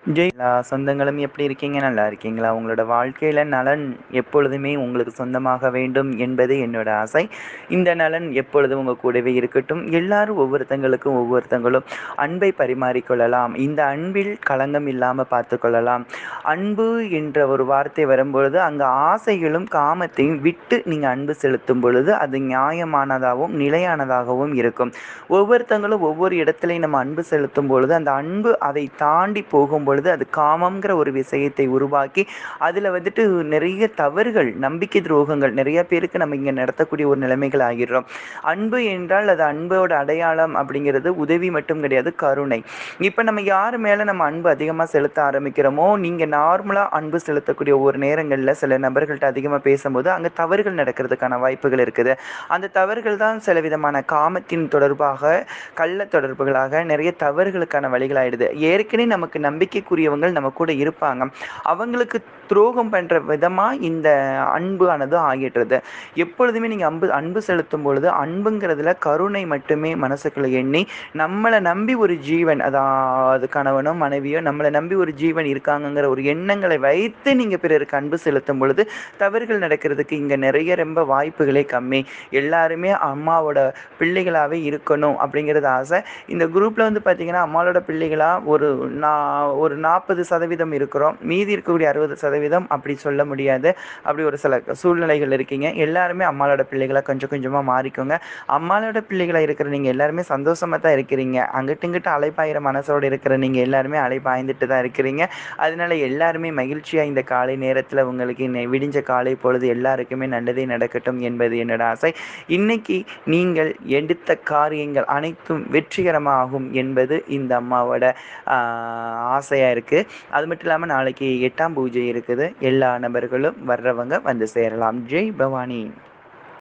எல்லா சொந்தங்களும் எப்படி இருக்கீங்க? நல்லா இருக்கீங்களா? உங்களோட வாழ்க்கையில நலன் எப்பொழுதுமே உங்களுக்கு சொந்தமாக வேண்டும் என்பது என்னோட ஆசை. இந்த நலன் எப்பொழுதும் உங்க கூடவே இருக்கட்டும். எல்லாரும் ஒவ்வொருத்தங்களும் அன்பை பரிமாறிக்கொள்ளலாம். இந்த அன்பில் களங்கம் இல்லாம பார்த்துக்கொள்ளலாம். அன்பு என்ற ஒரு வார்த்தை வரும்பொழுது, அங்க ஆசைகளும், காமத்தையும் விட்டு நீங்க அன்பு செலுத்தும் பொழுது, அது நியாயமானதாகவும், நிலையானதாகவும் இருக்கும். ஒவ்வொருத்தங்களும் ஒவ்வொரு இடத்திலேயும் நம்ம அன்பு செலுத்தும் பொழுது, அந்த அன்பு அதை தாண்டி போகும்பொழுது அது காமம்ங்கிற ஒரு விஷயத்தை உருவாக்கி அதில் வந்துட்டு நிறைய தவறுகள், நம்பிக்கை துரோகங்கள் நிறைய பேருக்கு நம்ம இங்கே நடத்தக்கூடிய ஒரு நிலைமைகள் ஆகிடுறோம். அன்பு என்றால் அது அன்போட அடையாளம் அப்படிங்கிறது உதவி மட்டும் கிடையாது, கருணை. இப்போ நம்ம யார் மேலே நம்ம அன்பு அதிகமாக செலுத்த ஆரம்பிக்கிறோமோ, நீங்கள் நார்மலாக அன்பு செலுத்தக்கூடிய ஒவ்வொரு நேரங்களில் சில நபர்கள்ட்ட அதிகமாக பேசும்போது அங்கே தவறுகள் நடக்கிறதுக்கான வாய்ப்புகள் இருக்குது. அந்த தவறுகள் தான் சில விதமான காமத்தின் தொடர்பாக, கள்ள தொடர்புகளாக நிறைய தவறுகளுக்கான வழிகளாயிடுது. ஏற்கனவே நமக்கு நம்பிக்கைக்குரியவங்கள் நம்ம கூட இருப்பாங்க, அவங்களுக்கு துரோகம் பண்ற விதமா இந்த அன்பு ஆனது ஆகிடுறது. எப்பொழுதுமே நீங்க அன்பு செலுத்தும் பொழுது அன்புங்கிறதுல கருணை மட்டுமே மனசுக்குள்ள எண்ணி, நம்மளை நம்பி ஒரு ஜீவன், அதாவது கணவனோ மனைவியோ நம்மளை நம்பி ஒரு ஜீவன் இருக்காங்கங்கிற ஒரு எண்ணங்களை வைத்து நீங்க பிறருக்கு அன்பு செலுத்தும் பொழுது தவறுகள் நடக்கிறதுக்கு இங்க நிறைய ரொம்ப வாய்ப்புகளே கம்மி. எல்லாருமே அம்மாவோட பிள்ளைகளாகவே இருக்கணும் அப்படிங்கிறது ஆசை. இந்த குரூப்பில் வந்து பார்த்திங்கன்னா அம்மாவோட பிள்ளைகளாக ஒரு 40% இருக்கிறோம். மீதி இருக்கக்கூடிய 60% அப்படி சொல்ல முடியாது. அப்படி ஒரு சில சூழ்நிலைகள் இருக்கீங்க. எல்லாருமே அம்மாவோட பிள்ளைகளாக கொஞ்சம் கொஞ்சமாக மாறிக்கோங்க. அம்மாவோட பிள்ளைகளாக இருக்கிற நீங்கள் எல்லாருமே சந்தோஷமாக தான் இருக்கிறீங்க. அங்கிட்டு இங்கிட்டு அலைப்பாயிர மனசோடு இருக்கிற நீங்கள் எல்லாருமே அலைப்பாய்ந்துட்டு தான் இருக்கிறீங்க. அதனால எல்லாருமே மகிழ்ச்சியாக இந்த காலை நேரத்தில் உங்களுக்கு விடிஞ்ச காலை பொழுது எல்லாருக்குமே நல்லதே நடக்கட்டும் என்பது என்னோட ஆசை. இன்னைக்கு நீங்கள் எடுத்த காரியங்கள் அனைத்தும் வெற்றிகரமாகும் என்பது இந்த அம்மாவோட ஆசையாக இருக்குது. அது மட்டும் இல்லாமல் நாளைக்கு 8ஆம் பூஜை இருக்குது. எல்லா நபர்களும் வர்றவங்க வந்து சேரலாம். ஜெய் பவானி.